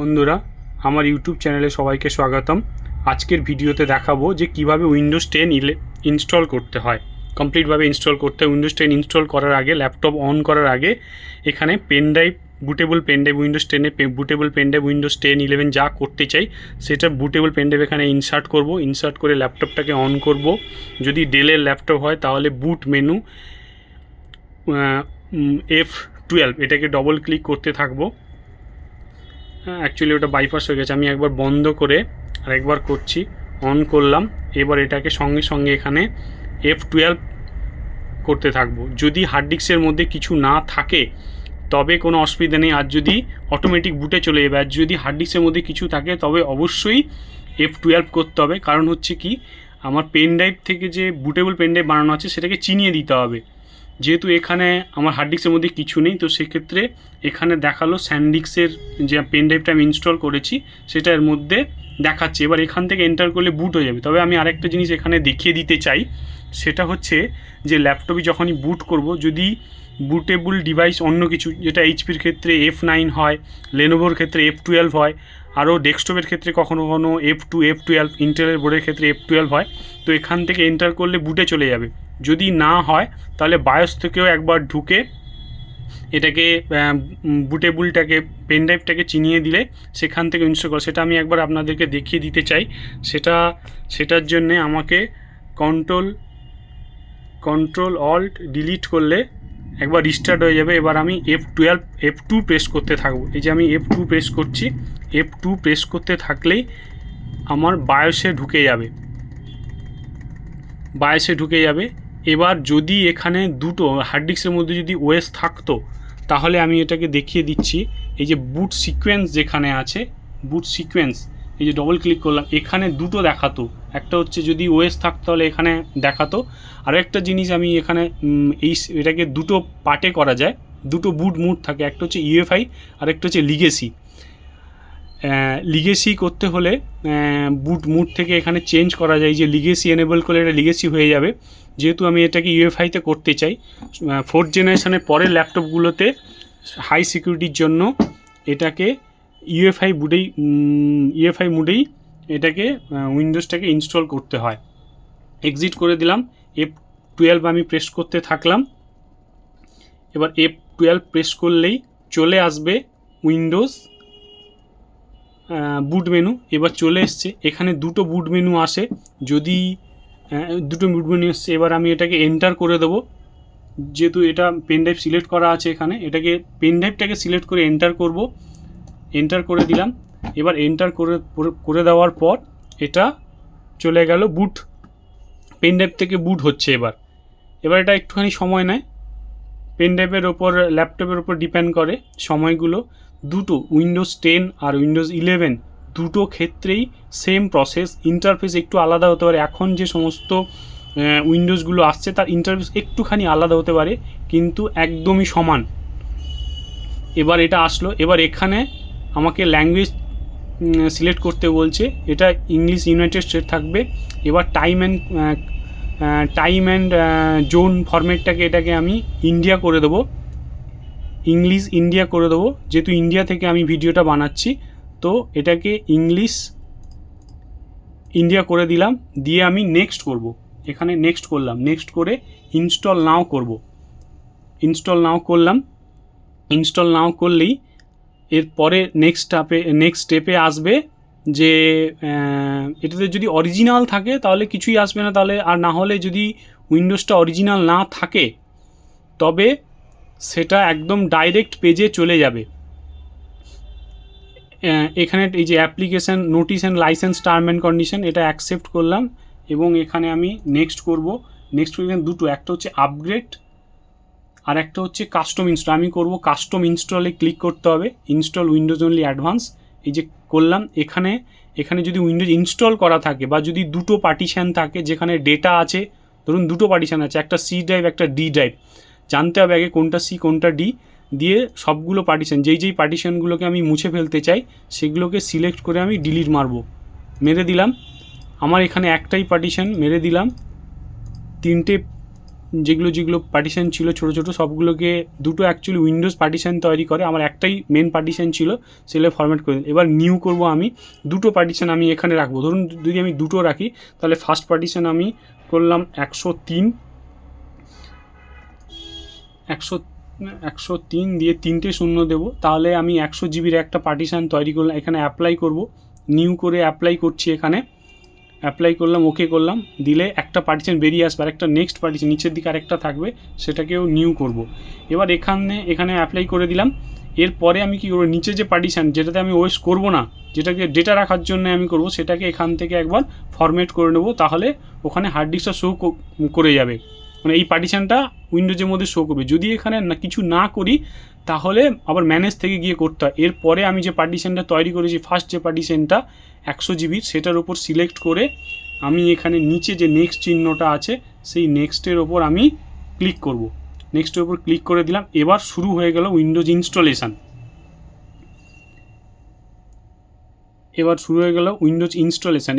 বন্ধুরা, আমার ইউটিউব চ্যানেলে সবাইকে স্বাগতম। আজকের ভিডিওতে দেখাবো যে কিভাবে উইন্ডোজ 10 ইনস্টল করতে হয়, কমপ্লিটভাবে ইনস্টল করতে হয়। উইন্ডোজ 10 ইনস্টল করার আগে, ল্যাপটপ অন করার আগে এখানে পেনড্রাইভ, বুটেবল পেনড্রাইভ, উইন্ডোজ 10-এ বুটেবল পেনড্রাইভ, উইন্ডোজ 10, 11 যা করতে চাই সেটা বুটেবল পেনড্রাইভ এখানে ইনসার্ট করব। ইনসার্ট করে ল্যাপটপটাকে অন করব। যদি ডেলের ল্যাপটপ হয় তাহলে বুট মেনু F12 এটাকে ডবল ক্লিক করতে থাকবো। অ্যাকচুয়ালি ওটা বাইপাস হয়ে গেছে, আমি একবার বন্ধ করে আরেকবার করছি, অন করলাম। এবার এটাকে সঙ্গে সঙ্গে এখানে F12 করতে থাকবো। যদি হার্ড ডিস্কের মধ্যে কিছু না থাকে তবে কোনো অসুবিধা নেই, আর যদি অটোমেটিক বুটে চলে যাবে। আর যদি হার্ড ডিস্কের মধ্যে কিছু থাকে তবে অবশ্যই F12 করতে হবে। কারণ হচ্ছে কি, আমার পেন ড্রাইভ থেকে যে বুটেবল পেন ড্রাইভ বানানো আছে সেটাকে চিনিয়ে দিতে হবে। যেহেতু এখানে আমার হার্ড ডিস্কের মধ্যে কিছু নেই, তো সেক্ষেত্রে এখানে দেখালো স্যান্ডিস্কের যে পেন ড্রাইভটা আমি ইনস্টল করেছি সেটা এর মধ্যে দেখাচ্ছে। এবার এখান থেকে এন্টার করলে বুট হয়ে যাবে। তবে আমি আরেকটা জিনিস এখানে দেখিয়ে দিতে চাই, সেটা হচ্ছে যে ল্যাপটপে যখনই বুট করব, যদি বুটেবল ডিভাইস অন্য কিছু, যেটা এইচপির ক্ষেত্রে F9 হয়, লেনোভোর ক্ষেত্রে F12 হয়, আরও ডেস্কটপের ক্ষেত্রে কখনো কখনো F2, F12, ইন্টেলের বোর্ডের ক্ষেত্রে F12 হয়, তো এখান থেকে এন্টার করলে বুটে চলে যাবে। যদি না হয় তাহলে বায়োস থেকেও একবার ঢুকে এটাকে বুটেবলটাকে, পেনড্রাইভটাকে চিনিয়ে দিলে সেখান থেকে ইনস্টল করা। সেটা আমি একবার আপনাদেরকে দেখিয়ে দিতে চাই। সেটার জন্যে আমাকে কন্ট্রোল অল্ট ডিলিট করলে একবার রিস্টার্ট হয়ে যাবে। এবার আমি F2 প্রেস করতে থাকবো। এই যে আমি F2 প্রেস করছি, F2 প্রেস করতে থাকলেই আমার বায়োসে ঢুকে যাবে। এবার যদি এখানে দুটো হার্ড ডিস্কের মধ্যে যদি ওএস থাকতো তাহলে আমি এটাকে দেখিয়ে দিচ্ছি। এই যে বুট সিকোয়েন্স যেখানে আছে, বুট সিকোয়েন্স, এই যে ডবল ক্লিক করলাম, এখানে দুটো দেখাতো। একটা হচ্ছে যদি ওএস থাকতো তাহলে এখানে দেখাতো। আরও একটা জিনিস আমি এখানে এটাকে দুটো পার্টে করা যায়, দুটো বুট মুড থাকে, একটা হচ্ছে ইউএফআই আর একটা হচ্ছে লিগেসি করতে হলে বুট মুড থেকে এখানে চেঞ্জ করা যায়। যে লিগেসি এনেবল করলে এটা লিগেসি হয়ে যাবে। যেহেতু আমি এটাকে ইউএফআইতে করতে চাই, 4th জেনারেশনের পরের ল্যাপটপগুলোতে হাই সিকিউরিটির জন্য এটাকে ইউএফআই মুডেই এটাকে উইন্ডোজটাকে ইনস্টল করতে হয়। এক্সিট করে দিলাম, F12 আমি প্রেস করতে থাকলাম। এবার F12 প্রেস করলেই চলে আসবে উইন্ডোজ বুট মেনু। এবার চলে এসছে, এখানে দুটো বুট মেনু আসে, যদি দুটো বুট মেনু এসছে। এবার আমি এটাকে এন্টার করে দেবো। যেহেতু এটা পেনড্রাইভ সিলেক্ট করা আছে এখানে, এটাকে পেনড্রাইভটাকে সিলেক্ট করে এন্টার করব। এন্টার করে দিলাম। এবার এন্টার করে দেওয়ার পর এটা চলে গেল বুট, পেনড্রাইভ থেকে বুট হচ্ছে। এবার এটা একটুখানি সময় নেয়, পেনড্রাইভের ওপর, ল্যাপটপের ওপর ডিপেন্ড করে সময়গুলো। দুটো উইন্ডোজ 10 আর উইন্ডোজ 11 দুটো ক্ষেত্রেই সেম প্রসেস, ইন্টারফেস একটু আলাদা হতে পারে। এখন যে সমস্ত উইন্ডোজগুলো আসছে তার ইন্টারফেস একটুখানি আলাদা হতে পারে, কিন্তু একদমই সমান। এবার এটা আসলো, এবার এখানে আমাকে ল্যাঙ্গুয়েজ সিলেক্ট করতে বলছে, এটা ইংলিশ ইউনাইটেড স্টেট থাকবে। এবার টাইম অ্যান্ড জোন ফরম্যাটটাকে, এটাকে আমি ইন্ডিয়া করে দেবো, ইংলিশ ইন্ডিয়া করে দেবো। যেহেতু ইন্ডিয়া থেকে আমি ভিডিওটা বানাচ্ছি, তো এটাকে ইংলিশ ইন্ডিয়া করে দিলাম। দিয়ে আমি নেক্সট করব, এখানে নেক্সট করলাম, নেক্সট করে ইনস্টল নাও করব। ইনস্টল নাও করলেই এরপরে নেক্সট স্টেপে আসবে যে এটাতে যদি অরিজিনাল থাকে তাহলে কিছুই আসবে না, তাহলে আর না হলে যদি উইন্ডোজটা অরিজিনাল না থাকে তবে সেটা একদম ডাইরেক্ট পেজে চলে যাবে। এখানে এই যে application notice and licence term and condition, এটা অ্যাকসেপ্ট করলাম এবং এখানে আমি নেক্সট করব। নেক্সট করে দুটো, একটা হচ্ছে আপগ্রেড আর একটা হচ্ছে কাস্টম ইনস্টল। আমি করব কাস্টম ইনস্টলে ক্লিক করতে হবে, ইনস্টল উইন্ডোজ অনলি অ্যাডভান্স। এই যে করলাম, এখানে যদি উইন্ডোজ ইনস্টল করা থাকে বা যদি দুটো পার্টিশান থাকে যেখানে ডেটা আছে, ধরুন দুটো পার্টিশান আছে, একটা সি ড্রাইভ একটা ডি ড্রাইভ, জানতে হবে আগে কোনটা সি কোনটা ডি, দিয়ে সবগুলো পার্টিশান, যেই পার্টিশানগুলোকে আমি মুছে ফেলতে চাই সেগুলোকে সিলেক্ট করে আমি ডিলিট মেরে দিলাম। আমার এখানে একটাই পার্টিশান মেরে দিলাম, তিনটে যেগুলো যেগুলো পার্টিশন ছিল ছোটো ছোটো সবগুলোকে দুটো অ্যাকচুয়ালি উইন্ডোজ পার্টিশন তৈরি করে, আমার একটাই মেন পার্টিশন ছিল, সেগুলো ফরম্যাট করে দিন। এবার নিউ করব, আমি দুটো পার্টিশন আমি এখানে রাখবো। ধরুন যদি আমি দুটো রাখি তাহলে ফার্স্ট পার্টিশন আমি করলাম 103 দিয়ে 3টে শূন্য দেবো, তাহলে আমি 100 জিবির একটা পার্টিশান তৈরি করলাম। এখানে অ্যাপ্লাই করব, নিউ করে অ্যাপ্লাই করছি, এখানে অ্যাপ্লাই করলাম, ওকে করলাম, দিলে একটা পার্টিশন বেরিয়ে আসবে, আর একটা নেক্সট পার্টিশন নিচের দিকে আরেকটা থাকবে, সেটাকেও নিউ করব। এবার এখানে অ্যাপ্লাই করে দিলাম। এরপরে আমি কী করবো, নিচে যে পার্টিশান যেটাতে আমি ওয়েস্ট করব না, যেটাকে ডেটা রাখার জন্য আমি করব, সেটাকে এখান থেকে একবার ফরম্যাট করে নেব, তাহলে ওখানে হার্ড ডিস্কটা শো করে যাবে, মানে এই পার্টিশানটা উইন্ডোজের মধ্যে শো করবে। যদি এখানে কিছু না করি তাহলে আবার ম্যানেজ থেকে গিয়ে করতে হয়। এরপরে আমি যে পার্টিশানটা তৈরি করেছি, ফার্স্ট যে পার্টিশানটা 100 জিবির, সেটার উপর সিলেক্ট করে আমি এখানে নিচে যে নেক্সট চিহ্নটা আছে সেই নেক্সটের ওপর আমি ক্লিক করব। নেক্সটের ওপর ক্লিক করে দিলাম। এবার শুরু হয়ে গেল উইন্ডোজ ইনস্টলেশন।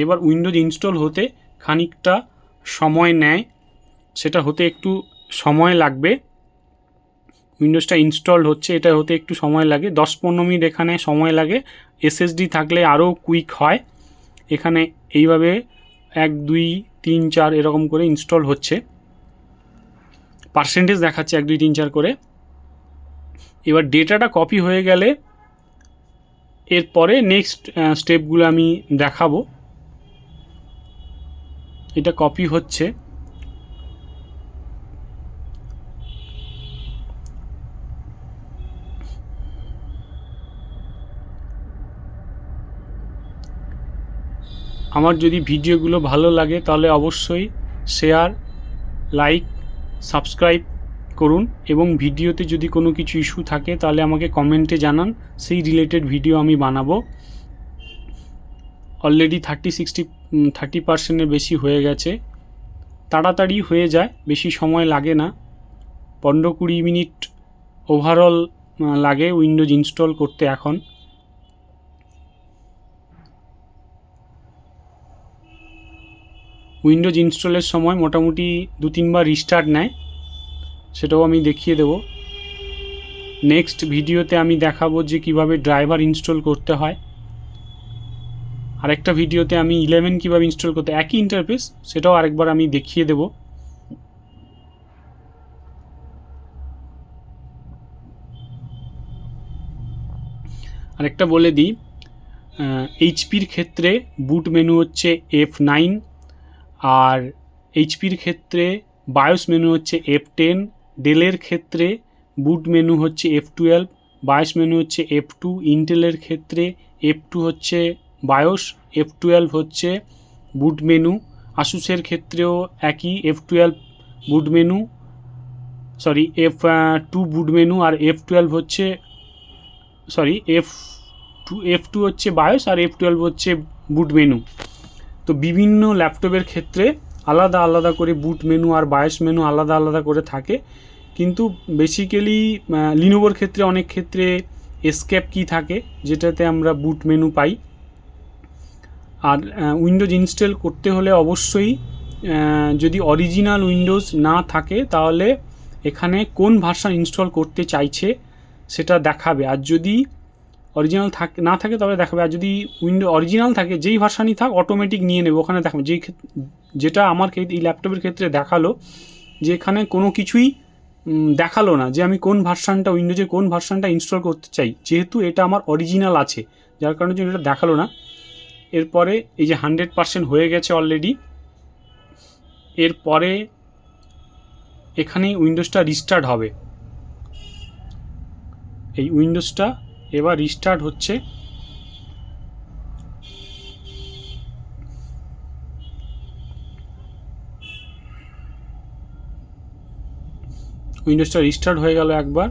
এবার উইন্ডোজ ইনস্টল হতে খানিকটা সময় নেয়, সেটা হতে একটু সময় লাগবে। উইন্ডোজটা ইনস্টল হচ্ছে, এটা হতে একটু সময় লাগে, 10-15 মিনিট এখানে সময় লাগে। এসএসডি থাকলে আরও কুইক হয়। এখানে এইভাবে 1 2 3 4 এরকম করে ইনস্টল হচ্ছে, পার্সেন্টেজ দেখাচ্ছে 1 2 3 4 করে। এবার ডেটাটা কপি হয়ে গেলে এরপরে নেক্সট স্টেপগুলো আমি দেখাবো। এটা কপি হচ্ছে, আমার যদি ভিডিওগুলো ভালো লাগে তাহলে অবশ্যই শেয়ার, লাইক, সাবস্ক্রাইব করুন, এবং ভিডিওতে যদি কোনো কিছু ইস্যু থাকে তাহলে আমাকে কমেন্টে জানান, সেই রিলেটেড ভিডিও আমি বানাবো। অলরেডি 30% বেশি হয়ে গেছে, তাড়াতাড়ি হয়ে যায়, বেশি সময় লাগে না, 15-20 মিনিট ওভারঅল লাগে উইন্ডোজ ইনস্টল করতে। এখন উইন্ডোজ ইনস্টলের সময় মোটামুটি 2-3 বার রিস্টার্ট নেয়, সেটাও আমি দেখিয়ে দেব। নেক্সট ভিডিওতে আমি দেখাবো যে কিভাবে ড্রাইভার ইনস্টল করতে হয়। আরেকটা ভিডিওতে আমি 11 কীভাবে ইনস্টল করতে, একই ইন্টারফেস, সেটাও আরেকবার আমি দেখিয়ে দেব। আরেকটা বলে দিই, এইচপির ক্ষেত্রে বুট মেনু হচ্ছে F9, আর এইচপির ক্ষেত্রে বায়োস মেনু হচ্ছে F10, ডেলের ক্ষেত্রে বুট মেনু হচ্ছে F12, বায়োস মেনু হচ্ছে F2, ইন্টেলের ক্ষেত্রে F2 হচ্ছে বায়োস, F12 হচ্ছে বুট মেনু, আসুসের ক্ষেত্রেও একই, F12 বুট মেনু, F2 বুট মেনু, আর F12 হচ্ছে F2 হচ্ছে বায়োস, আর F12 হচ্ছে বুট মেনু। তো বিভিন্ন ল্যাপটপের ক্ষেত্রে আলাদা আলাদা করে বুট মেনু আর বায়োস মেনু আলাদা আলাদা করে থাকে, কিন্তু বেসিক্যালি লিনোভোর ক্ষেত্রে অনেক ক্ষেত্রে এসকেপ কি থাকে, যেটাতে আমরা বুট মেনু পাই। আর উইন্ডোজ ইনস্টল করতে হলে অবশ্যই যদি অরিজিনাল উইন্ডোজ না থাকে তাহলে এখানে কোন ভার্সন ইনস্টল করতে চাইছে সেটা দেখাবে, আর যদি অরিজিনাল না থাকে তবে দেখাবে, আর যদি অরিজিনাল থাকে যেই ভার্সানই থাক অটোমেটিক নিয়ে নেবে, ওখানে দেখাবে। যেটা আমার এই ল্যাপটপের ক্ষেত্রে দেখালো যে এখানে কোনো কিছুই দেখালো না যে আমি কোন ভার্সানটা, উইন্ডোজের কোন ভার্সানটা ইনস্টল করতে চাই, যেহেতু এটা আমার অরিজিনাল আছে, যার কারণে জন্য এটা দেখালো না। এরপরে এই যে 100% হয়ে গেছে অলরেডি, এরপরে এখানেই উইন্ডোজটা রিস্টার্ট হবে। এই উইন্ডোজটা এবার রিস্টার্ট হচ্ছে। উইন্ডোজটা রিস্টার্ট হয়ে গেল একবার।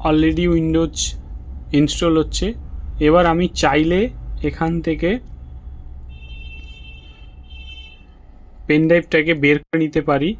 অলরেডি উইন্ডোজ ইনস্টল হচ্ছে। এবার আমি চাইলে এখান থেকে পেন ড্রাইভটাকে বের করে নিতে পারি।